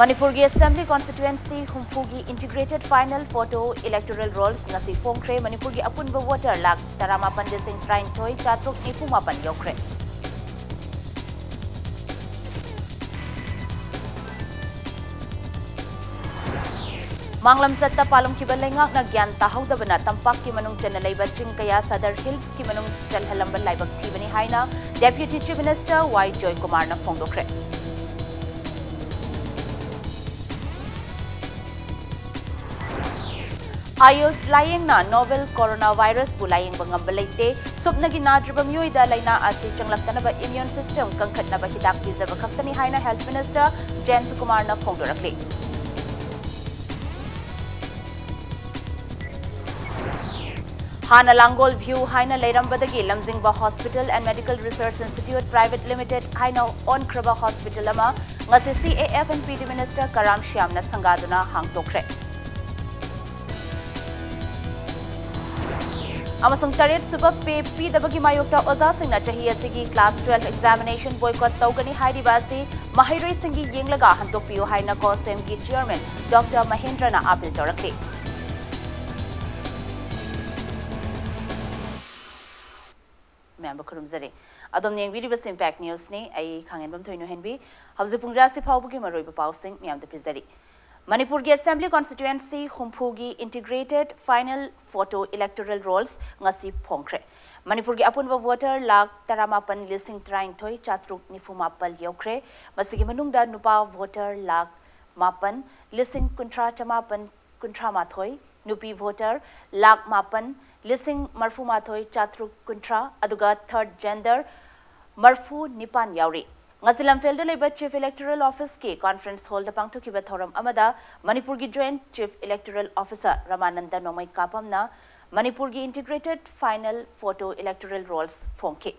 Manipur की Assembly Constituency Humpugi Integrated Final Photo Electoral Rolls ngasi phongkre Manipur की अपुनबा voter lakh 18,000 chatruk nipumapan yokre. Manglam satta palom ki balengak na gyan tahawdabana tampak ki manung chana laiba chingkaya Sadar Hills ki manung chalhalambal laibak thibani haina Deputy Chief Minister Y. Joy Kumar na phongdokre. Ayos laying na novel coronavirus bu laying bangam balaite subnagi nadribam yoida laina asi changlaktanaba immune system kangkhatnaba hidak pizaba khaktani haina Health Minister Jayant Kumar na phongdorakle. Hana Langol View Haina Leirambadagi Lamjingba Hospital and Medical Research Institute Private Limited Haina On Kraba Hospital ama ngasi CAF and PD Minister Karam Shyam na sangaduna hangtokre. Amasung taret suba pe pidabagi mayokta oza singna chahi asigi class 12 examination boycott tawgani hairibasi mahiroi singi yenglaga hantokpiyo haina COSEM gi chairman Dr. Mahendra na appeal torakle. Member Kurumzare. Adom Yang Video Impact News ne ai Khangen Bam Thoino Henbi Hauzi Pungra si Phaubugi Maroi Pau Singh Miam the Pizari. Manipur की Assembly Constituency Humpugi Integrated Final Photo Electoral Rolls ngasi phongkre. Manipur की अपुनबा voter lakh 18,000 chatruk nifumapal yokre. Masigi manungda nupa voter lakh 8,000 nupi voter lakh 8,000 chatruk kuntra aduga third gender marfu nipan yauri. Ngasilam Felda Labor Chief Electoral Office ke conference hall da pangthokiba thoram amada Manipur ki Joint Chief Electoral Officer Ramananda Nomai Kapamna Manipur ki Integrated Final Photo Electoral Rolls phongke.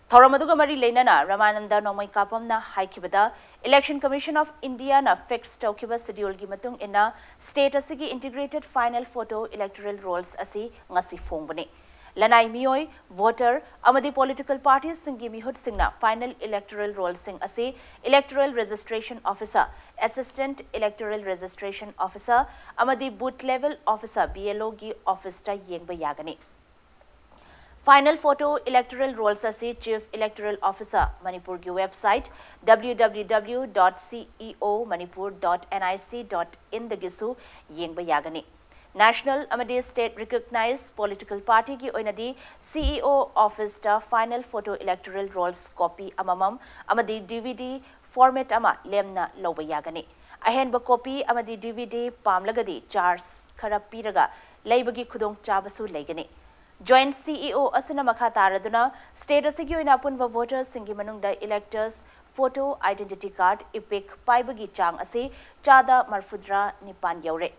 Thoram aduga mari leinana Ramananda Nomai Kapamna haikibada Election Commission of India na fixed tokiba schedule gi matung ina state asigi Integrated Final Photo Electoral Rolls asi ngasi phongbane. Lanai Mioi, voter, amadi political parties singi mihut singna final electoral roll sing asi electoral registration officer, assistant electoral registration officer, amadi booth level officer BLO gi office ta yengba yagani. Final photo electoral rolls asi chief electoral officer Manipur gi website www.ceomanipur.nic.in dagisu yengba yagani. National Amadi State recognized political party ki oinadi CEO office ta final photo electoral rolls copy amamam amadi DVD format ama lemna loba yagani. Ahenba copy amadi DVD pamlagadi charge khara piraga leibagi khudong chabasu legani. Joint CEO asina makha taraduna state asigi oina apunba voters singi manungda electors photo identity card epic paibagi chang asi chada marfudra nipan yaure.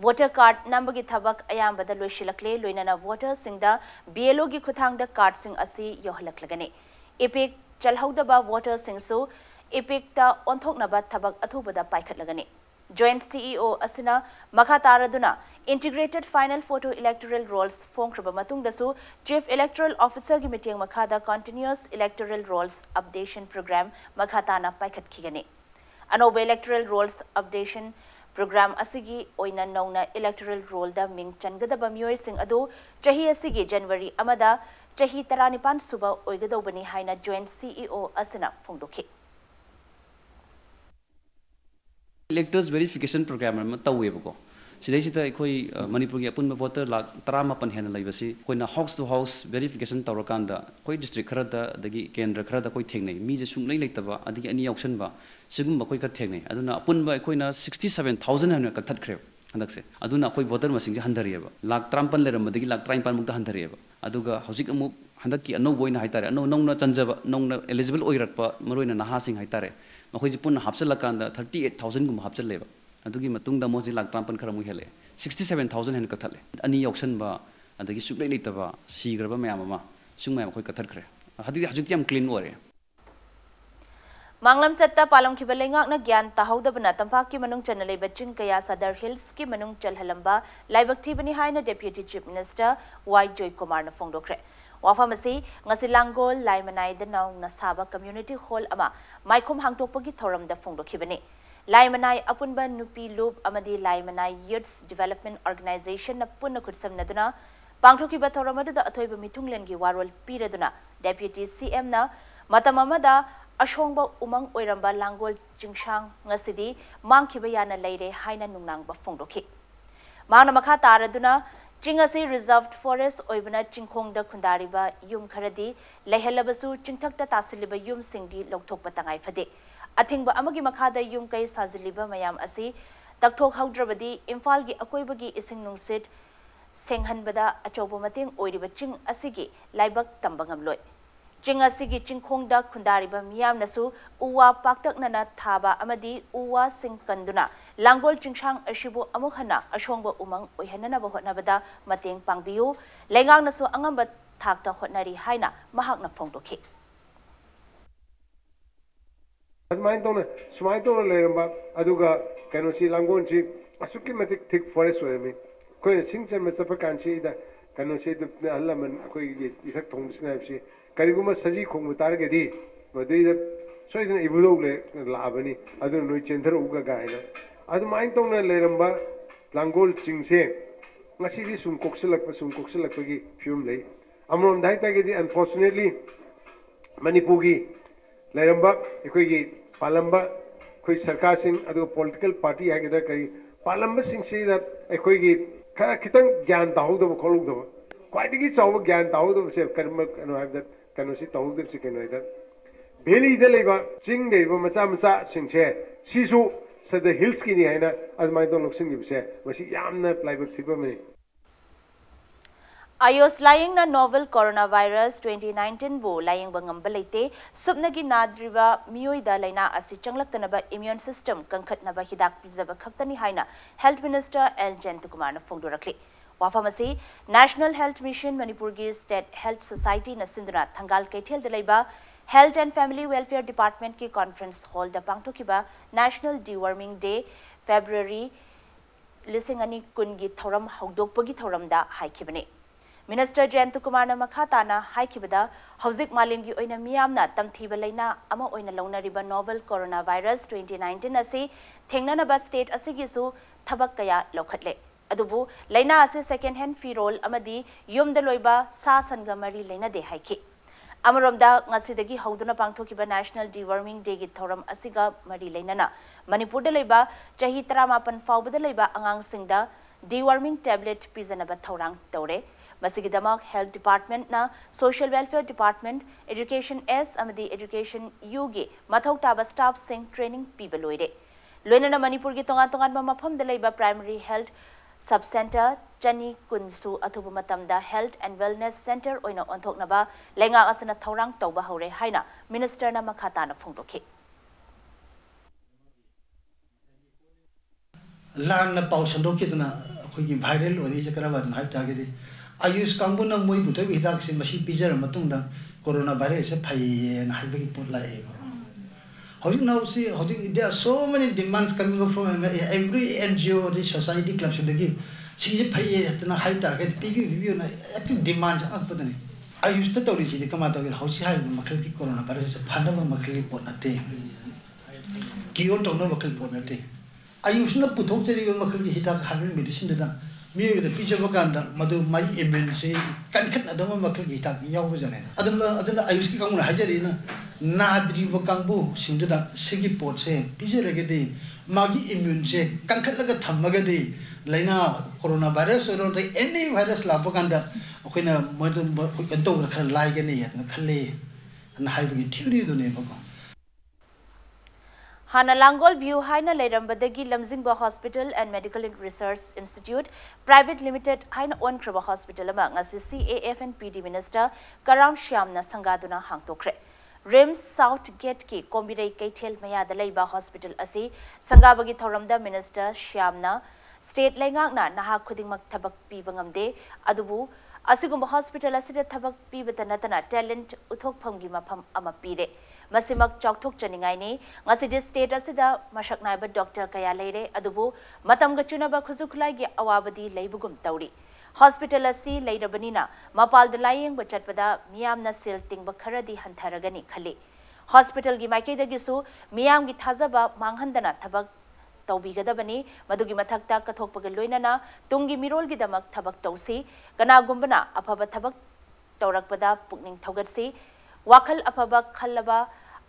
Voter card number ki thabak ayambada loishilakle loinana voter singda BLO ki khuthangda card sing asi yohalaklagani. Epic chalhaudaba voter singsu epic ta onthoknaba thabak athubada paikhatlagani. Joint CEO asina makha taraduna integrated final photo electoral rolls phongkraba matungdasu chief electoral officer ki meeting makhada continuous electoral rolls updation program makhatana paikhatkhigani. Anoba electoral rolls updation program asigi oina nauna electoral roll da ming changadaba miyoi sing adu chahi asigi January amada chahi 19 suba oigadobani haina joint CEO asina phongdokhi. Electors verification program ma tawebako sidai ekhoi Manipur gi apun voter lak 18 hena laibasi koina house to house verification tawrakanda koi district khara da dagi kendra khara da koi thengnai mi je sunglai leitaba adigi ani option ba sigum koi ka thengnai aduna apun ba koina 67000 hena ka thatkhre handakse aduna koi voter masing je handarieba lak 53 leram dagi lak 53 mukta handarieba aduga hojik amuk handakki ano boina haitare ano nongna chanjaba nongna eligible oirakpa maroina naha sing haitare makoi ji pun hapsalakanda 38000 gum hapchaleba adugi matungda moji lak trampan khara mu hele 67000 hen kathale ani auction ba adagi suklai leitaba sigraba mayam ma sungmay khoi kathat khre hadi hajukti am clean ore Manglam chatta palom ki balengak na gyan tahaudabana tampak ki manung chanalei bachin kaya Sadar Hills ki manung chalhalamba laibak thibani haina Deputy Chief Minister Y. Joy Kumar na phongdokre. Wafamasi ngasi Langol Laimanai da naung na Saba Community Hall ama maikhum hangtokpagi thoram da phongdokhibani. Laimanai Apunba Nupi Loop Amadi Laimanai Youths Development Organization Puna Kutsamnaduna Pangtokiba Thoramada Atoiba Mitunglengi Warol Piraduna Deputy CM na Matamamada Ashongba Umang Oiramba Langol Jingshang Ngasidi Mangkibayana Lady Haina Nunang Bafongdoki Mana Makha Taraduna Chingasi Reserved Forest Oibana Chingkongda Kundariba Yum Karadi Lehelabasu Chingtakta Tasiliba Yum Singdi Loktok Patangai Fade Athingba Amagi Makada Yum Kai Saziliba Mayam Asi Taktok Haudrabadi Imfalgi Akoibagi Ising Nungsit Senghanbada Achobo Mating Oiriba Ching Asigi Laibak Tambangam Loy Ching Asigi Chingkongda Kundariba Miyam Nasu Uwa Paktak Nana Thaba Amadi Uwa Sing Kanduna Langol Chingshang Ashibu Amukhana Ashongba Umang Oihanana Bahotnabada Mating Pangbiu Lengang Nasu Angamba Takta Hotnari Haina Mahakna Pongdoki Sumaitona Leramba Aduga Kanosi Langonchi Asuki Matic Thick Forest Wemi Koy Singsan Masapakanchi da Kanosi the Alaman Koy Tong Snapsi Kariguma Saji Kong Targadi but they so it Ibudo Labani Adu no Center Uga Gaina Adu Maitona Leramba Langol Chingse Masidi Sum Coxilak Fumley Amon Daitagedi unfortunately Manipugi Leramba Equigi Palamba Koi Sarkar Singh Adu political party Agada Kari Palamba Singh say that Equigi Karakitang Gan Tahuda Kolugdo quite a git over Gan Tahuda Karma and have that Kanosi Tahud chicken either. Billy the Leva, Ching de Masa Sing Chair, Sisu said the hill skinny Hina as my don't look sing you say, was she yamna plywood people me. Ayos lying na novel coronavirus 2019 bo lying bangambalite subnagi nadriba mioida laina asi changlaktanaba immune system kankhatnaba hidak pizaba khaktani haina Health Minister L. Jentukumar na phongdorakli Wafamasi National Health Mission Manipur State Health Society na Sinduna Thangal Kethel Delaiba Health and Family Welfare Department ki conference hall da pangtokiba National Deworming Day February Lisingani kungi thoram hogdokpagi thoram da haikibane Minister Jentukumar na makhatana haikibada hauzik malimgi oina miyamna tamthiba laina ama oina launariba novel coronavirus 2019 asi thengnanaba state asigisu thabak kaya lokhatle Adubu Laina ase second hand firol amadi yum the loiba sa sangamari Laina de haiki. Amaromda ngasidagi hauduna pangthokiba National Deworming Day gi thoram asiga mari Lainana. Manipur de loiba chahi 38 faubada loiba angang singda deworming tablet pizanaba thorang tore. Masigidamak Health Department na Social Welfare Department Education S amadi Education U gi mathok taba staff sing training pibaloide. Loinana Manipur gi tongan mafam de loiba primary health Sub-Center Chani Kunsu Athubu Matamda Health and Wellness Center oina onthoknaba lenga asana thorang tawba hore haina minister na makhatana phongdoki Lan na pau sandoki tana khoigi viral odi jakaraba dun hype target ayush kambuna moi buto hidak sin masi pijar matungda corona virus phai na hype ki pot lai now see there are so many demands coming up from every NGO, the society club should give. See pay at a high target, review demands. I used to tell you the come out of the house high Makalki coronavirus, Panama Makali Ponate. Kyoto no Makal Ponate. I used not put out the Makali Hitak 100 medicine to them. Me with the picture of Ganda, Madu, my immunity, can't Adama Makali Hitak, Yawazan. I used to come on Hajarina. Nadri Vokambu, Sinduna, Sigi Port say, Pijaragadi, Magi immune say, Kankalaga Tamagadi, Lena, coronavirus, or any virus lapaganda, when a modern can like any and Kale and having a theory to neighbor. Hana Langol View Haina Lerambadagi Lamzingba Hospital and Medical Research Institute Private Limited Haina On Kraba Hospital among as CAF and PD Minister Karam Shyamna Sangaduna Hangtokre. Rims South Gate ki Kombirei Kaitel Maya the Labor Hospital asi Sangabagi Thoramda Minister Shyamna State Langakna Naha Kuding Maktabak Pibangamde Adubu Asigumba Hospital asida Tabak Pibatanatana Talent Uthok Pamgi Mapam Amapire Masimak Choktok Chaningaini Ngasidi State asida Mashaknaiba Dr. Kaya Lere Adubu Matam Gachunaba Kuzukulagi Awabadi Laibugum Tauri Hospital asi Lairabanina Mapal the Lying Bachatpada Miamna Sil Ting Bakaradi Hantaragani Kali hospital की माइकैदगिसु मियाम की थाजबा मांगहंदना थबक तौबीगदबनी मदुगी मथक्ता कथोकपग लोइनना Tungi मिरोलगिदमक थबक तौसी कनागुंबना अफब थबक तौरकपदा पुकनिंग थौगतसी वाखल अफब खल्लबा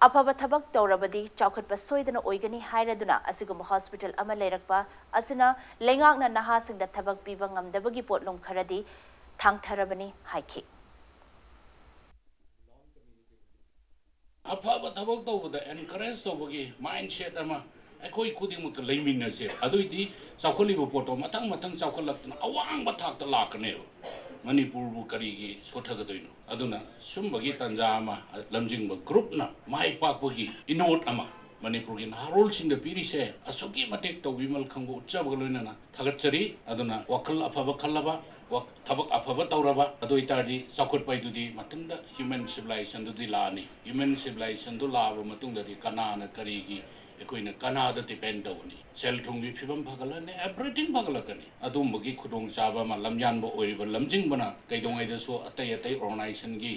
अफब थबक तौरबदी चौखटप सोइदना ओइगनी हाइरदुना असिगुम hospital अमा लेरकपा असना लेंगाकना नहासिंगदा थबक पीबा ngamdabagi पोटलों खरदी थांगथरबनी हाइखि अफब थबक तौबदा encourage तौबगी mindset अमा अखोई खुदिमुत लेमिनसे अदुइदी चौखलिबो पोटो मथंग मथंग चौखलक्तना अवांग थाक्ता लाकने मणिपुर बु करीगी सोथगदोइनो अदुना सुंबगी तंजा अमा लमजिंग ग्रुपना माइ पाकबगी इनोट अमा मणिपुर की नारोल सिंग पीरीसे असुगी मटेक तौबिमल खंगो उच्चबग लोइनना थगतचरी अदुना वखल अफब खल्लबा थबक अफब तौरबा अदुइतादी चौखट पैदुदी मतुंगदा ह्यूमन सिविलाइजेशन दुदी लानी ह्यूमन सिविलाइजेशन दु लाबा मतुंगदादी कनाना करीगी एकोइना कनादा डिपेंड तौनी सेल थुंगी फिबम फगलने एवरीथिंग फगलकनी अदुमबगी खुदोंग चाबा मा लमयानबो ओइरिबा लमजिंगबना कैदोंगैदसो अतै अतै ऑर्गेनाइजेशन की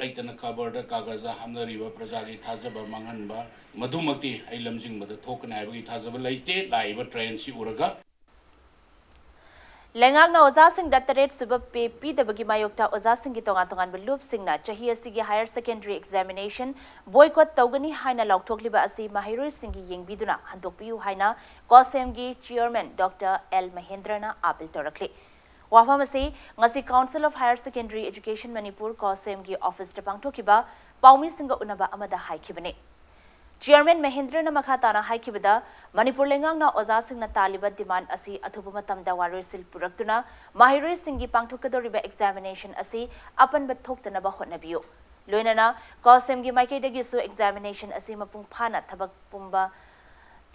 लैतना खबरदा कागजा हमनरिबा प्रजागी थाजबा मांगहनबा मधुमती आई लमजिंगबदा थोकना हाइबगी थाजबा लैते लाइबा ट्रेन सी उरगा लेंगाकना ओजासिंग दत्तरेट सुबब पे पीदबगी मायोक्ता ओजासिंग की तोंगा तोंगान बलूप सिंगना चाही असिगी हायर सेकेंडरी एग्जामिनेशन बॉयकॉट तौगनी हाइना लौथोकलिबा असि माहिरोय सिंगी येंगबिदुना हंदोकपियु हाइना कॉसेम की चेयरमैन डॉक्टर एल महेंद्रना अपील तोरखले वाफम असि ngasi council of higher secondary education Manipur COHSEM की ऑफिस ता पांगथोकिबा पाउमी सिंग उनबा अमदा हाइखिबने चेयरमैन महेंद्र मखाताना हाइखिबदा मणिपुर लेंगांगना ओजासिंगना तालिबा डिमांड असि अथुबा मतमदा वारोइसिल पुरक्तुना माहिरोइ सिंगी पांगथोकदोरिबा एग्जामिनेशन असि अपनबा थोक्तनबा होटनबियो लोइनना कॉसेमगी माइकेदगिसु एग्जामिनेशन असि मपुंग फाना थबक पुंबा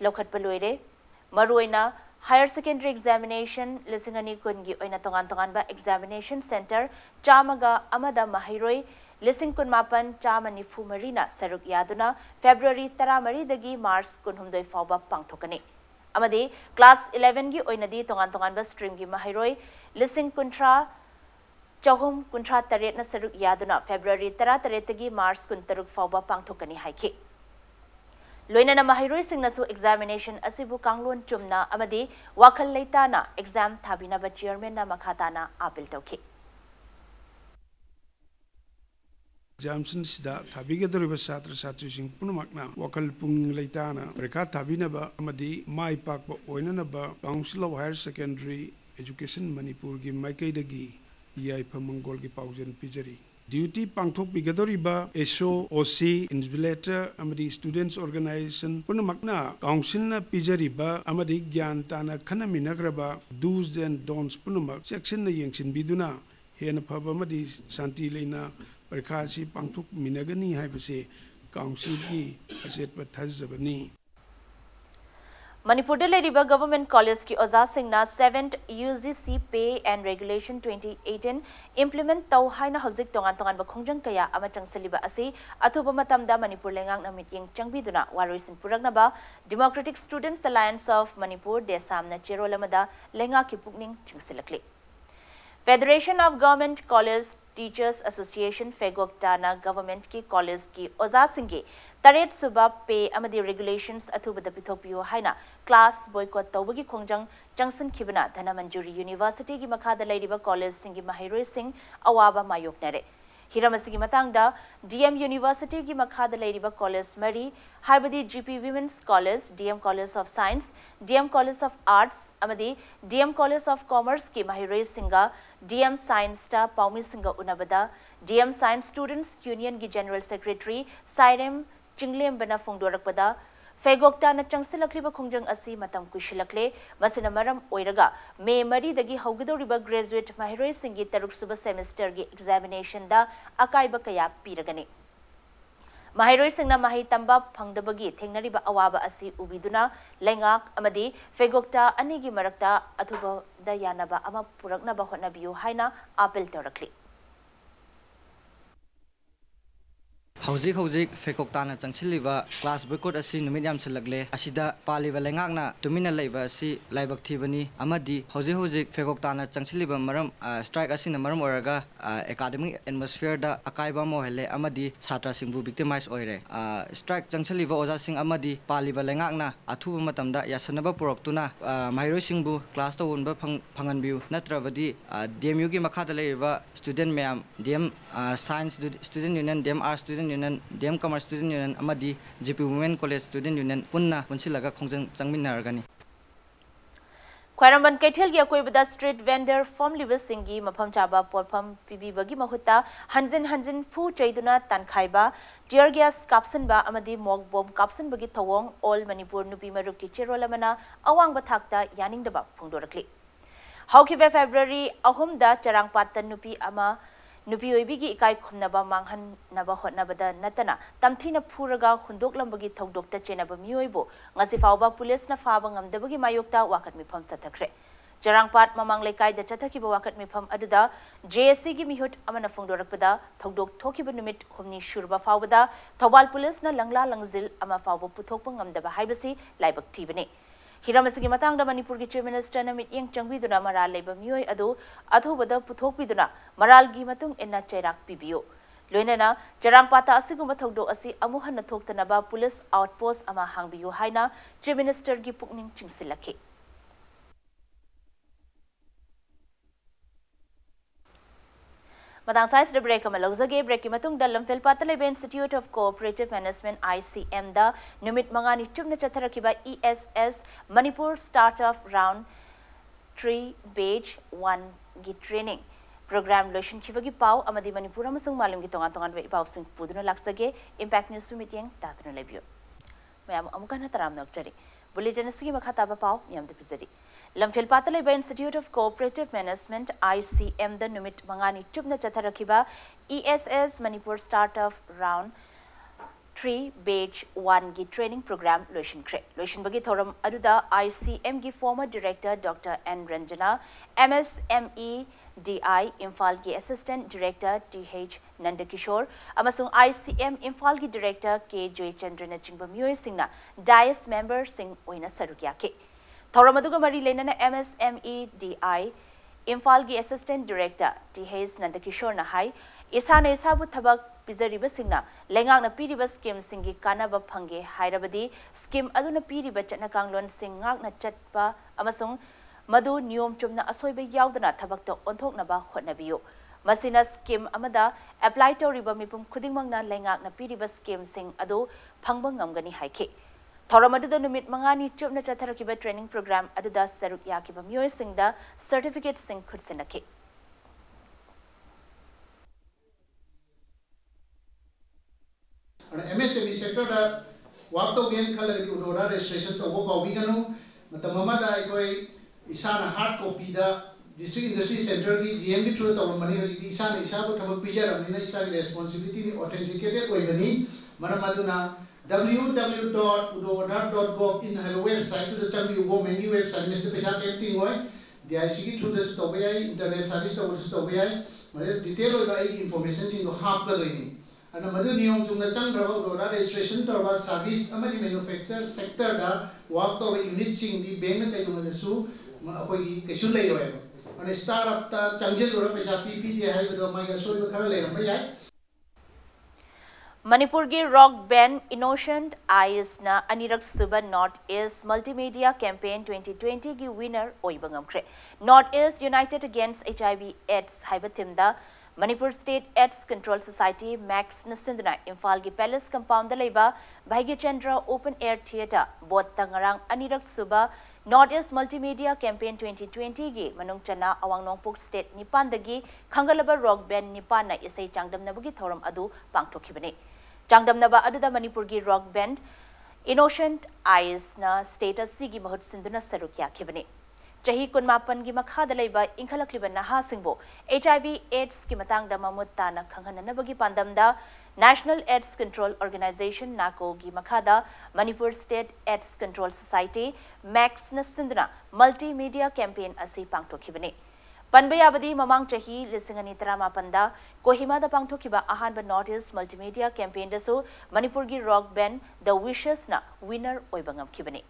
लौखटपा लोइरे मरुइना हायर सेकेंडरी एग्जामिनेशन लिसिंगनी कुनगी ओइना तोंगान तोंगानबा एग्जामिनेशन सेंटर चामगा अमदा माहिरोइ लिसिंग कुनमापन चाम निफु मरीना सरुक यादुना फेब्रुआरी 13 दगी मार्च 19 फाउबा पांगथोकनी अमदे क्लास 11 की ओइनदी तोंगान तोंगानबा स्ट्रीम की माहिरोइ लिसिंग कुंट्रा चहुम कुंट्रा तरेट न सरुक यादुना फेब्रुआरी 13 दगी मार्च 23 फाउबा पांगथोकनी हाइखि लोइनना माहिरोइ सिंगनसु एग्जामिनेशन असिबु कांगलोन चुमना अमदे वाखल लेताना एग्जाम थाबिनबा चेयरमैन ना मखाताना अपील तौखि एग्जामिनेशन सिदा थाबिगदरिबा छात्र छात्रीसिंग पुनमकना वखल पुंग लेताना परीक्षा थाबिनबा अमदी माइ पाकबा ओइननबा council of higher secondary education Manipur की माइकैदगी याइफा मंगोल की पाउजन पिजरी ड्यूटी पांगथोक बिगदरिबा एसओ ओसी इन्विजिलेटर अमदी स्टूडेंट्स ऑर्गेनाइजेशन पुनमकना काउंसिल न पिजरिबा अमदी ज्ञान ताना खनमिनग्रबा डूज एंड डोंट्स पुनमक सेक्शन न यंगसिन बिदुना हेन फबा अमदी शांति लेना परीक्षा से पांगथोक मिनगनी है काउंसिल की अचेत थाजबनी मणिपुर गवर्नमेंट कॉलेज की ओजा सिंगना 7th UGC पे एंड रेगुलेशन 2018 इम्प्लीमेंट तौ हाइना हौजिक तोंगान तोंगान बखोंजंग कया अमा चंगसलिबा असि अथुबा मतमदा मणिपुर लेंगांगना मीटिंग चंगबिदुना वारोइसिन पुरगनबा democratic students alliance of Manipur देसामना चेरोलमदा लेंगा की पुकनिंग चिंगसिलकले federation of government college teachers association फेगोक्टाना गवर्नमेंट की कॉलेज की ओजा सिंगे तरेट सुबह पे अमदी रेगुलेशंस अथुबद पिथोपियो हाइना क्लास बॉयकॉट तौबगी खोंजंग जंक्शन खिबना धनमंजुरी यूनिवर्सिटी की मखादा लेरिबा कॉलेज सिंगी माहिरोइ सिंग अवाबा मायोकनरे हिरमसिगी मतंगदा डीएम यूनिवर्सिटी की मखादा लेरिबा कॉलेज मरी हाइबदी GP women's college DM college of science DM college of arts अमदी डीएम कॉलेज ऑफ कॉमर्स की माहिरोइ सिंगा डीएम साइंस टा पाउमी सिंगा उनबदा डीएम साइंस स्टूडेंट्स यूनियन की जनरल सेक्रेटरी साइरेम चिंगलेम बना फोंदोरकपदा फेगोक्टा न चंगसिलक्लिबा खोंजंग असि मतम कुशिलक्ले मसिना मरम ओइरगा मे मरी दगी हौगदोरिबा ग्रेजुएट माहिरोइ सिंगी तरुक सुबह सेमेस्टर की एग्जामिनेशन दा अकाइबा कया पीरगने माहिरोइ सिंगना माहि तंबा फंगदबगी थेंगनरिबा अवाबा असि उबिदुना लेंगाक अमदी फेगोक्टा अनिगी मरक्ता अथुबा दा यानबा अमा पुरकनबा होनबियो हाइना अपील तोरखली हौजिक फेकोक्ताना चंगसिलिबा क्लास बोयकॉट असि नुमित याम सलगले असिदा पालिबा लेंगाकना तुमिना लेबा असि लाइबक थिबनी अमदि हौजिक फेकोक्ताना चंगसिलिबा मरम स्ट्राइक असिना मरम ओरगा एकेडमिक एटमॉस्फेयर दा अकाइबा मोहले अमदि छात्र सिंबु विक्टिमाइज ओइरे स्ट्राइक चंगसिलिबा ओजा सिंग अमदि पालिबा लेंगाकना अथुबा मतमदा यासनबा पुरक्तुना माइरो सिंबु क्लास तो उनबा फंगनबिउ नत्रबदि डीएमयू की मखादा लेबा स्टूडेंट मैम DM science student union DM arts student union DM commerce student union अमदि GP women college student union पुन्ना पुनसिलगा खोंजंग चंगमिनारगनी ख्वाइरंबन कैथल की अकोइबदा स्ट्रीट वेंडर फॉर्म लिबसिंगी मफम चाबा पोरफम पीबीबगी महुत्ता हंजिन फू चैदुना तनखाइबा टियर गैस कापसनबा अमदि मॉक बॉम्ब कापसनबगी थवोंग ऑल मणिपुर नुपी मरुप की चेरोलमना अवांगबा थाकता यानिंगदबा फुंगदोरकली हौखिबे फेब्रुवारी 3 दा चरांगपात नुपी अमा नुपी ओइबिगी इकाई खुमनबा मांगहनबा होटनबदा नतना तमथीना फुरगा हुंदोकलंबगी थौदोकता चेनबा मियोइबो ngasi फावबा पुलिसना फाबा ngamdabagi mayokta wakat mifam chathakre jarangpat mamang lekai da chathakiba wakat mifam aduda JSC gi mihut amana phungdorakpada thodok thokiba numit humni shurba fawbada thobal pulisna langla langzil ama fawba puthokpa ngamdaba haibasi laibak thibane हिरामसगी मतंग मणिपुर की chief minister नमित यंग चंगबीदुना मराल लेब मियोय अदु अथुबदा पुथोकबीदुना मरालगी मतुंग एना चैराक पिबियो लोइनना चरांगपाता असिगुम थौदो असि अमुहन थोक्तनबा पुलिस आउटपोस्ट अमा हांगबियो हाइना चीफ मिनिस्टर की पुकनिंग चिंगसिलखि Madang size break ama lawzage break ki matung da lamfel patalay Institute of Cooperative Management ICM da numit mangani chubna chatharakiba ESS Manipur Startup Round 3 Batch 1 gi training program lotion khibagi pau amadi Manipur amasung malum gi tongan be pau sing puduna laksage impact news meeting tatuna lebio mayam amukana taram nokjari bulletin sigi makhata ba pau yam de pizari Lamphil Patalay Institute of Cooperative Management ICM the numit mangani chubna chatharakiba ESS Manipur Startup Round 3 Batch 1 gi training program lotion bagi thoram aduda ICM gi former director Dr. N Ranjana MSME DI Imphal gi assistant director TH Nandakishore amasung ICM Imphal gi director K Joy Chandra chingba myoy singna DIS member sing oina sarukya ke Thoramadu Mari Lenana MSME DI Imphal gi assistant director TH Nandakishore Nahai Isana Isabu Tabak Pizariba Singna Lengang Piriba scheme singi Kanaba Pange Hairabadi scheme Aduna Piriba Chatnakanglon Singak na Chatpa Amasung Madu Nyom Chumna Asoiba Yaudana Tabakto Ontok Naba Hotnabiyo Masina scheme Amada apply to Riba Mipum Kudimangna Lengak na Piriba scheme sing Ado Pangbangam Haike Thoramadu numit mangani chubna chatharakiba training program aduda saruk yakiba myoy singda certificate sing khursinaki MSME sector da wakto gen khala di udora registration to go biganu matamama da koi isana hard copy da district industry center ki GMB through to mani hoji isana isabu thabak pijaram ni isa responsibility ni authenticated koi bani manamaduna www.udodar.gov in her website to the chambi ugo menu website Mr. Pesha Kenting hoy DIC ki through this to bay internet service to bay mare detail hoy information sing hap ka doini ana madu niyom chungna chang thaba udodar registration to ba service amadi manufacture sector da work to unit sing di bank na kai mane su hoi kesu lei hoy ana startup ta changjel ro Pesha PPD hai do mai ga soi khara le mai yai Manipur ki rock band Innocent Eyes na Anirak Suba North East Multimedia Campaign 2020 ki winner oibangamkre. North East United Against HIV/AIDS haibathimda Manipur State AIDS Control Society Max Nasundna Imphal ki Palace Compound da leiba Bhaigya Chandra Open Air Theatre bot tangarang Anirak Suba North East Multimedia Campaign 2020 gi manung chana awang nongpuk state nipan dagi khangalaba rock band nipan na isai changdamnabagi thoram adu pangthokhibani Changdamnaba aduda Manipur gi rock band Innocent Eyes na status sigi mahut sinduna sarukya khibani Chahi kunmapan gi makhada leiba inkhalakliba naha singbo HIV/AIDS ki matangda mamutta na khanghananabagi pandamda National AIDS Control Organization NACO gi makhada Manipur State AIDS Control Society Max na sinduna multimedia campaign asi pangthokhibani Panba yabadi mamang chahi lisingani taramapanda Kohima pangthokiba ahanba North East Multimedia Campaign dasu Manipur gi rock band The Wishes na winner oibangam kibani.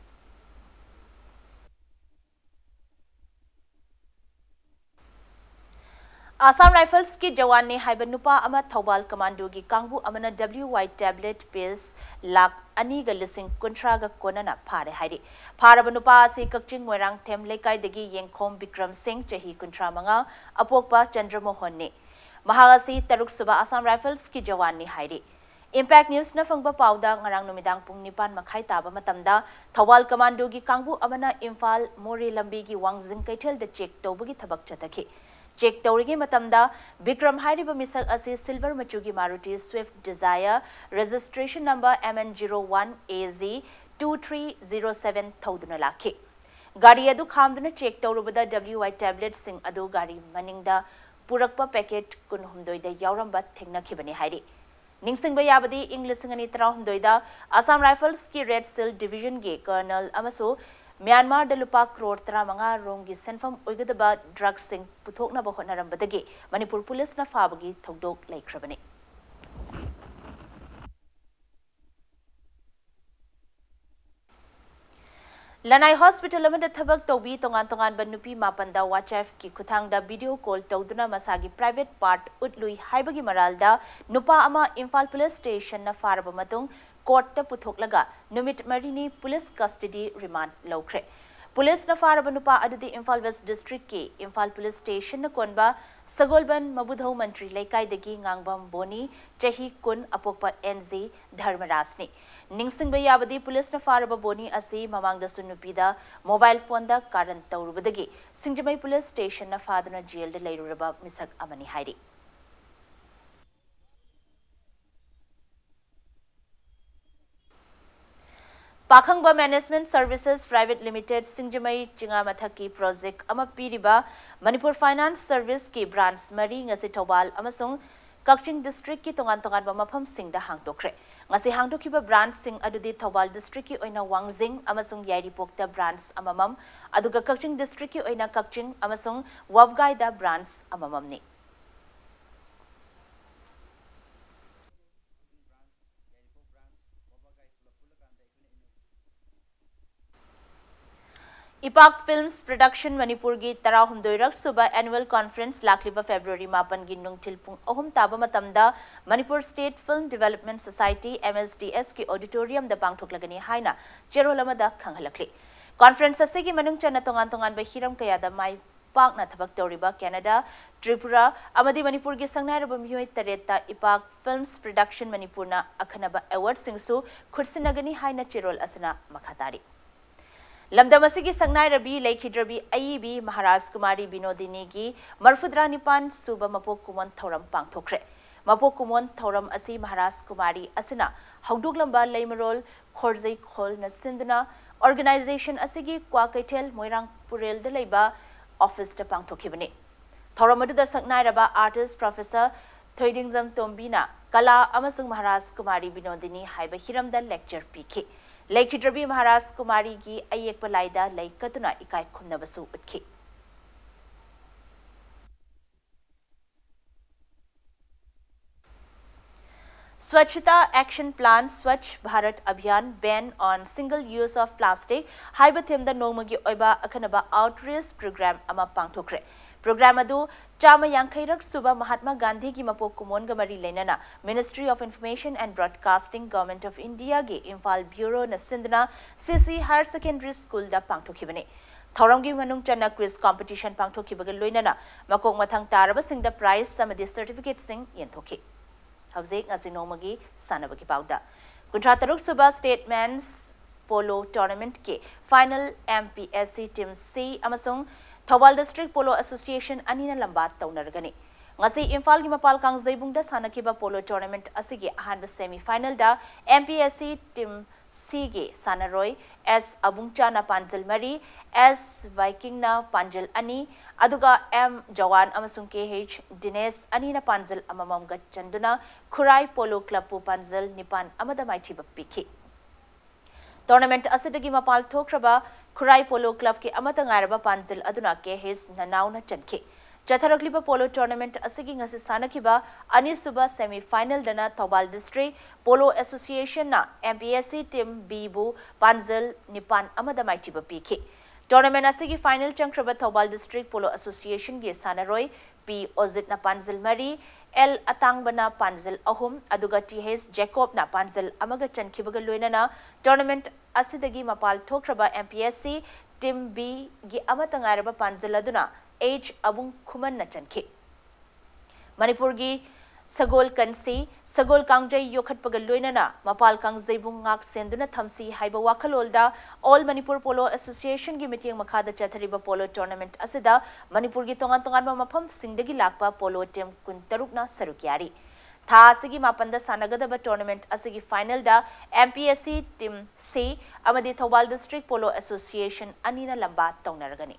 Assam Rifles ki jawan ne haiba nupa ama Thobal Commando gi kangbu amana WY tablet piece lak ani ga lising kontra ga konana phare haidi pharaba nupa si kakching moirang them lekai degi yengkhom Bikram Singh chahi kontra manga apokpa Chandramohan ne mahagasi taruk suba Assam Rifles ki jawan ne haidi Impact News na fangba pauda ngarang numidang pung nipan makhai taba matamda Thobal Commando gi kangbu amana Imphal More lambi gi Wangjing Kaithel da check tawbagi thabak chathaki Check Taurigi Matamda, Bikram Hariba Misak Asi Silver Machugi Maruti Swift Desire, registration number MN01AZ 2307 Thoduna Laki. Gari Adu Khamduna check Taurubada WY tablet Sing Adu Gari Maningda Purakpa packet Kunhumdoida Yauramba Thingna Kibani Haidi. Ningsing Bayabadi English Singani Trahumdoida, Assam Rifles ki Red Seal Division Ge Colonel Amaso. Myanmar da lupa crore tara manga rongi senfam oigadaba drugs sing puthokna ba hotnarambadagi Manipur police na fabagi thogdok laikhrabani. Lanai Hospital amada thabak tawbi tongan banupi mapanda WhatsApp ki kuthangda video call tawduna masagi private part utlui haibagi maralda nupa ama Imphal police station na faraba matung court ta puthoklaga numit marini police custody remand lawkre police na faraba nupa adudi Imphal West district ki Imphal police station na konba Sagolban Mabudhau Mantri Laikai dagi Ngangbam Boni chahi kun apokpa NZ Dharmarasni Ningsing Bayabadi police na faraba Boni asi mamangda sunupida mobile phone da karan tawrubadagi Singjamai police station na fadana jail da lairuraba misak amani haidi Pakhangba Management Services Private Limited Singjamai Chingamathaki Project ama piriba Manipur Finance Service ki branch mari ngasi Thobal amasung Kakching District ki tongan ba mafam singda hangtokre ngasi hangtokiba branch sing adudi Thobal District ki oina Wangjing amasung Yairipokta branch amamam aduga Kakching District ki oina Kakching amasung Wabgai da branch amamam ni Ipak Films Production Manipur gi Tarahumdoirak Suba Annual Conference Lakliba February Mapan gi Nungthil Pung Ahum Taba Matamda Manipur State Film Development Society MSDS ki auditorium da pangthoklagani haina Cherolamada khanghalakli Conference asigi manung chana tongan ba hiram kayada mai pakna thabak toriba Canada Tripura amadi Manipur gi sangnaraba mioi tareta Ipak Films Production Manipur na akhanaba award singsu khursinagani haina Cherol asana makhatari Lamdamasigi Sangnai Rabi Laikhidrabi Aibi Maharaj Kumari Binodini gi Marfudra Nipan Suba Mapok Kumon Thoram Pangthokre Mapok Kumon Thoram Asi Maharaj Kumari Asina Hongduglamba Laimarol Khorzai Khol na Sindana Organization Asigi Kwakaitel Moirang Purel de Laiba Office de Pangthokibani Thoramadu da Sangnai Raba Artist Professor Thoidingzam Tombina Kala Amasung Maharaj Kumari Binodini Haiba Hiramda Lecture PK Laikhidrabi Maharaj Kumari gi ayek palaida laikatuna ikai khumnabasu utki Swachhata Action Plan Swachh Bharat Abhiyan Ban on Single Use of Plastic Haibathimda Nongmagi Oiba Akhanaba Outreach Program ama pangthokre Program adu Chama Yankairak Suba Mahatma Gandhi ki Mapok Kumon Gamari Lenana Ministry of Information and Broadcasting Government of India ge Imphal Bureau na Sindana CC Higher Secondary School da pangthokibani Thoramgi manung chana quiz competition pangthokibaga loinana makok mathang taraba singda prize samadi certificate sing yenthoki Hawzik ngasi nomagi sanabagi pauda Kuntra taruk Suba State Men's Polo Tournament ke Final MPSC Team C amasung Thobal District Polo Association anina lambat taunargani ngasi Imphal gi mapal kang zaibungda sanakiba polo tournament asigi ahanba semi final da MPSC Team C ge Sanaroi S Abungcha na Panjal Mari S Viking na Panjal Ani aduga M Jawan amasung KH Dines Ani na Panjal amamam ga chanduna Khurai Polo Club pu Panjal Nipan amada maithiba piki Tournament asidagi mapal thokraba Khurai Polo Club ki amata ngaraba Panjal aduna KH Nanaw na chanki चथरक्लिबा polo tournament असगी ngasi sanakhiba anisuba semi final dana Thobal district polo association na MPSC team B bu panzal nipan amada maitiba pikhi tournament asigi final changkraba Thobal district polo association ge sanaroi P Ozit na panzal mari L atangbana panzal ahum aduga TH Jacob na panzal amaga chankhibaga loinana tournament asidagi mapal thokraba MPSC team B gi amata ngairaba panzal aduna H abung khuman na chankhi Manipur gi sagol kansi sagol kangjai yokhat pagal loinana mapal kangjai bung ngak senduna thamsi haiba wakhalolda all Manipur Polo Association gi meeting makhada chathariba polo tournament asida Manipur gi tongan ma mafam singdagi lakpa polo team kun taruk na sarukyari tha asigi mapanda sanagadaba tournament asigi final da MPSC team C amadi Thobal district polo association anina lamba taunaragani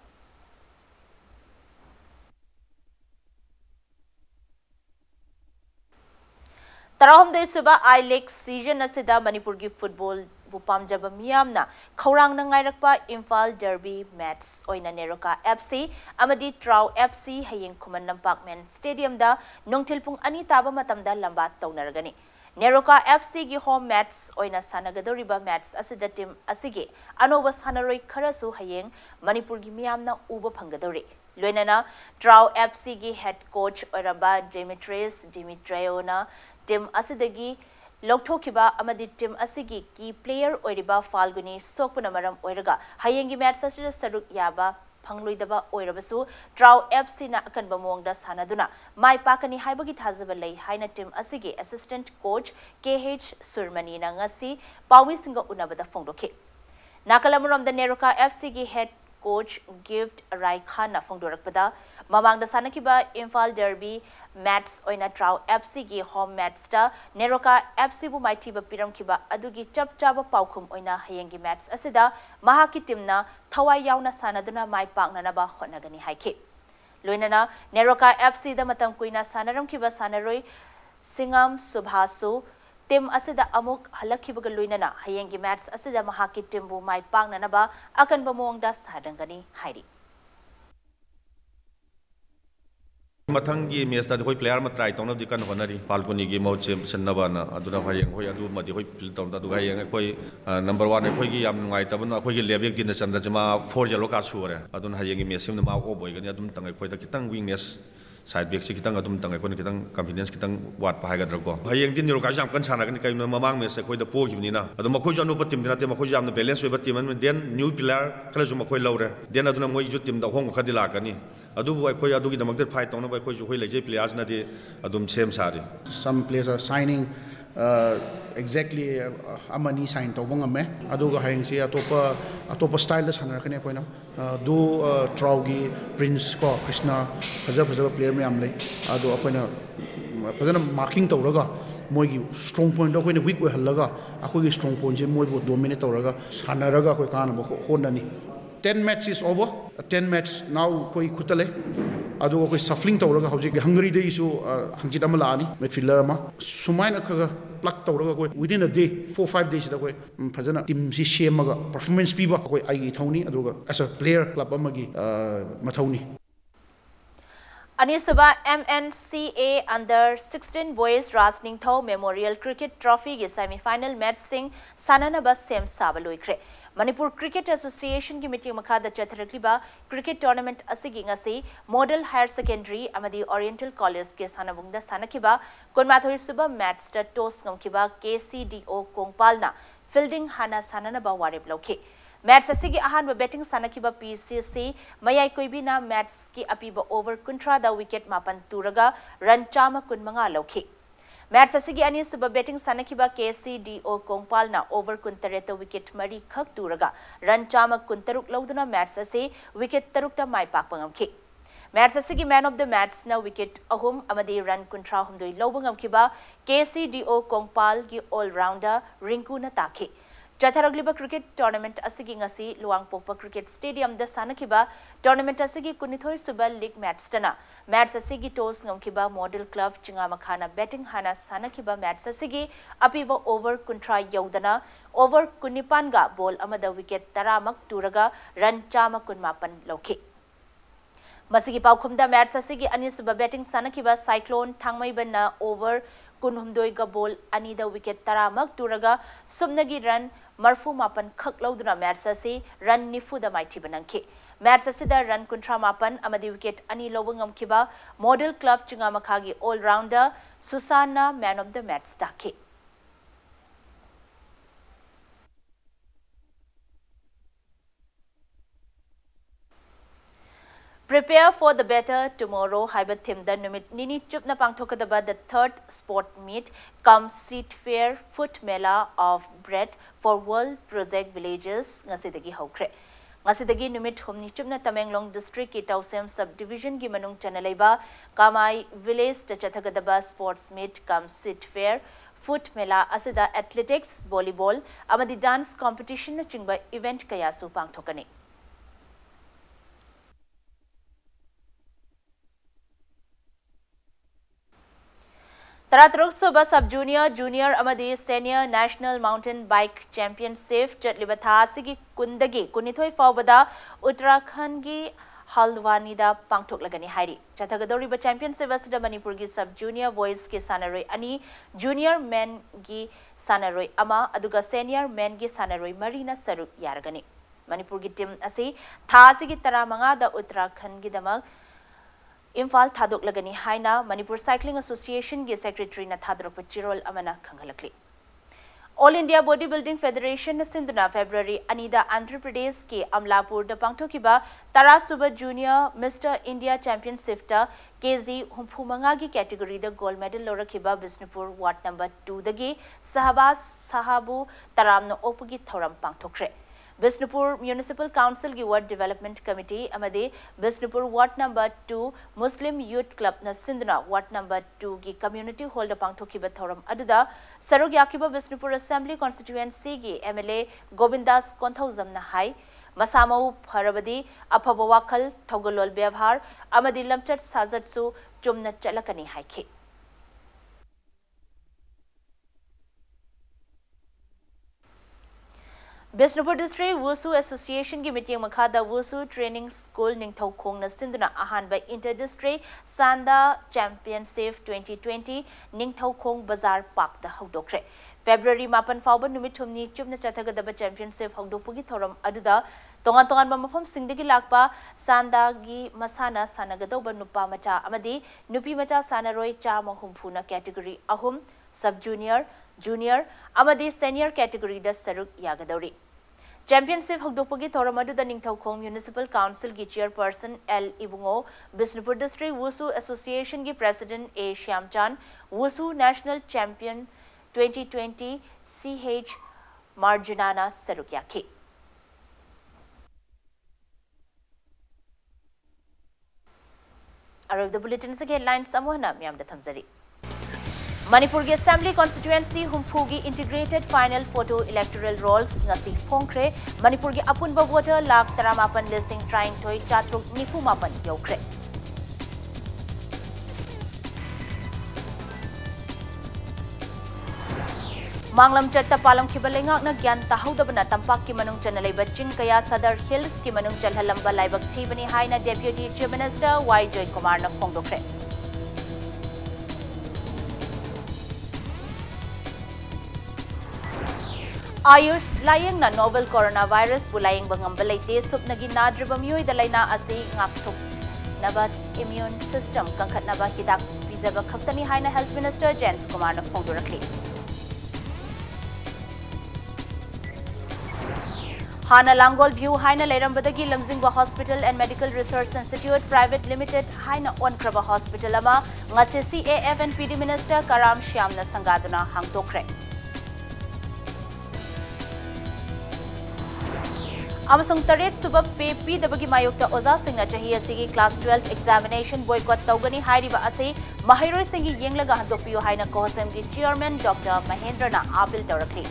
Tarahumdai suba I-League season asida Manipur gi football bu pamjaba miyamna khawrang na ngairakpa Imphal Derby match oina Neroka FC amadi Trau FC hayeng Khuman Lampak Men Stadium da nongthilpung ani taba matamda lamba taunaragani Neroka FC gi home match oina sanagadoriba match asida team asigi anoba sanaroi kharasu hayeng Manipur gi miyamna uba phangadori loinana Trau FC gi head coach oraba Demetrius Dimitriona team asidagi lokthokhiba amadi team asigi key player oiriba Falguni sokpuna maram oiraga hayengi match asida saruk yaba phangloidaba oirabasu Trau FC na akanba mongda sanaduna mai pakani haibagi thazaba lei haina team asigi assistant coach KH Surmani na ngasi pawi singa unabada phongdokhe nakalamuram da Neroka FC gi head coach Gift Rai Khan na phongdorakpada mamangda sanakiba Imphal Derby match oina Trau FC gi home match ta Neroka FC bu maitiba piramkiba adugi chapchaba paukhum oina hayengi match asida mahaki teamna thawai yauna sanaduna mai pakna naba honagani haike loinana Neroka FC da matam kuina sanaramkiba sanaroi Singam Subhasu team asida amuk halakhibaga loinana hayengi match asida mahaki team bu mai pakna naba akanba mongda sadangani hairi Mathangi match da hoi player ma try tawna dikan honari Falguni gi mau chem sannaba na aduna hayeng hoi adu ma di hoi pil tawna du hayeng koi number 1 khoi gi yam ngai tabun khoi gi lebek din chandra jama 4-0 ka sure aduna hayeng gi match sim ma o boy gani adum tangai khoi da kitang wing match side back si kitang adum tangai khoi kitang confidence kitang wat pa haiga drago hayeng din ro ka jam kan sana gani kai mamang match khoi da po gi ni na adum khoi janu pa team dina te khoi jam na balance oi ba team an den new player kala juma khoi laure den aduna moi ju team da hong khadila kani adubu khoi adugi damak der fight tawna bai khoi ju khoi leje players na di adum same sari some players are signing exactly amani sign tawbang ame aduga hayeng si atopa style da sanar kane koina do Traugi Prince ko Krishna faja player me amle adu akoina padana marking tawraga moigi strong point da koina weak we halaga akogi strong point je moi bo dominate tawraga sanaraga koi kana bo honani 10 match is over 10 match now koi kutale adu koi suffering tawraga hauji Hungary de isu hangjit amala ani midfielder ma sumaina khaga plug tawraga koi within a day 4-5 days da koi phajana team si shemaga performance piba koi ai thawni aduga as a player club amagi mathawni Anisaba MNCA under 16 boys Rasning Thau Memorial Cricket Trophy gi semi-final match sing sananaba sem sabaloikre Manipur Cricket Association ki meeting makhada chathrakliba cricket tournament asigi ngasi Model Higher Secondary amadi Oriental College ke sanabungda sanakiba konmathori suba match ta toss ngamkiba KCDO Kongpalna fielding hana sananaba warib lokhe match asigi ahan batting sanakiba PCC mayai koibina match ki apiba over kuntra da wicket mapan turaga run chama kunmanga lokhe match asigi ani suba batting sanakiba KCDO Kongpalna over kuntareta wicket mari khak turaga run chama kuntaruk lauduna match ase wicket tarukta mai pakpangamkhe match asigi man of the match na wicket ahum amadi run kuntra humdoi lobangam KCDO Kongpal gi all rounder Rinku na takhe Chatharagliba cricket tournament asigi ngasi Luangpokpa cricket stadium da sanakiba tournament asigi kunithoi suba league match tana match asigi toss ngamkiba model club chingamakhana batting hana sanakiba match asigi apiba over kuntra yaudana over kunipanga ball amada wicket taramak turaga run chama kunmapan lokhe Masigi paukhumda match asigi anisuba batting sanakiba Cyclone Thangmaibana over kunhumdoi ga ball anida wicket taramak turaga sumnagi run marfu mapan khak lauduna match asi run nifuda maiti banangki match asida run kuntra mapan amadi wicket ani lobangam kiba Model Club Chingamakagi all rounder Susana man of the match taki. Prepare for the better tomorrow. Haibat Thimda Numit Nini Chupna Pangthokadaba, the third sport meet, comes seat fair foot mela of bread for World Project Villages, Ngasidagi Hokre. Ngasidagi Numit Humni Chupna Tamenglong District Itausem Subdivision Gimanung Chanaleba, Kamai Village Tachathakadaba Sports Meet comes seat fair foot mela asida athletics, volleyball, amadi dance competition chingba event kayasu pangthokani. Taratruk Suba Sub Junior, Junior Amadi Senior National Mountain Bike Championship Chatlibatha Sigi Kundagi Kunithoi Faubada Uttarakhand gi Haldwanida Pangthok Lagani Hairi. Chathagadori Championship Asida Manipur gi Sub Junior Boys ki Sanaroi Ani Junior Men gi Sanaroi Ama Aduga Senior Men gi Sanaroi Marina Saruk Yaragani. Manipur gi team asi Tha Sigi Taramanga da Uttarakhand gi Damag Imphal Thadok Lagani Haina, Manipur Cycling Association Gi Secretary na Thadok Pachirol Amana Kangalakli. All India Bodybuilding Federation Sindhuna February Anida Andhra Pradesh Ki Amlapur da Pangthokiba Tarasuba Junior Mr. India Championship ta KZ Humpumangagi category da gold medal Lorakiba Bisnupur Ward number 2 dagi Sahabas Sahabu Taramno Opagi Thoram Pangthokre. Bisnupur Municipal Council ki Ward Development Committee amade Bisnupur Ward number 2 Muslim Youth Club na Sindhuna Ward number 2 ki community hall da pangthokiba thoram aduda Sarug Yakiba Bisnupur Assembly Constituency ki MLA Govindas Konthauzam na hai Masamau Pharabadi Aphaba Wakhal Thogolol Byavhar amadi lamchat sajatsu chumna chalakani haiki. Bisnupur District Wushu Association ki meeting makhada Wushu Training School Ningthau Khong na Sindhuna ahanba Inter-District Sanda Championship 2020 Ningthau Khong Bazar Park da hawdokre. February 8 fauba numit humni chupna chathagadaba championship hawdokpugi thoram aduda tongan ba mafam singdagi lakpa Sanda gi masana sanagadauba nupa macha amadi nupi macha sanaroi chama humphuna category ahum sub junior junior amadi senior category da saruk yagadori. Championship Hogdopagi Thoramadu the Ningthau Khong Municipal Council ki Chairperson L. Ibungo, Bisnupur District Wushu Association ki President A. Shyamchan, Wushu National Champion 2020 CH Marjanana Sarukyaki. Arrive the bulletin se headlines Samuhana Miam Thamzari. Manipur ki Assembly Constituency Humphugi Integrated Final Photo Electoral Rolls ngasi phongkre Manipur ki apunba voter lakh 38 listing trying thoi chatruk nifu mapan yokre. Manglam chatta palam khibalengak na gyan tahaudabna tampak ki manung chanalai baching kaya Sadar Hills ki manung chalhalamba laibak thibani haina Deputy Chief Minister Y. Joy Kumar na phongdokre. Ayush layang na novel coronavirus bulayang bangambalite supnagi nadribam yoy dalaina asi ngakthuk nabat immune system kangkhat naba hidak pizaba khaktani haina Health Minister James Kumar na phongdorakli. Hana Langol View haina Leirambadagi Lamjingwa Hospital and Medical Research Institute Private Limited haina Onkraba Hospital ama ngasi CAF and PD Minister Karam Shyam na sangaduna hangtokre. Amasung taret subab pe pidabagi mayokta oza singna chahi asigi class 12 examination boycott tawgani hairiba ase mahiroi singi yenglaga handokpiyo haina kohasem gi chairman Dr. Mahendra na appeal tawrakli.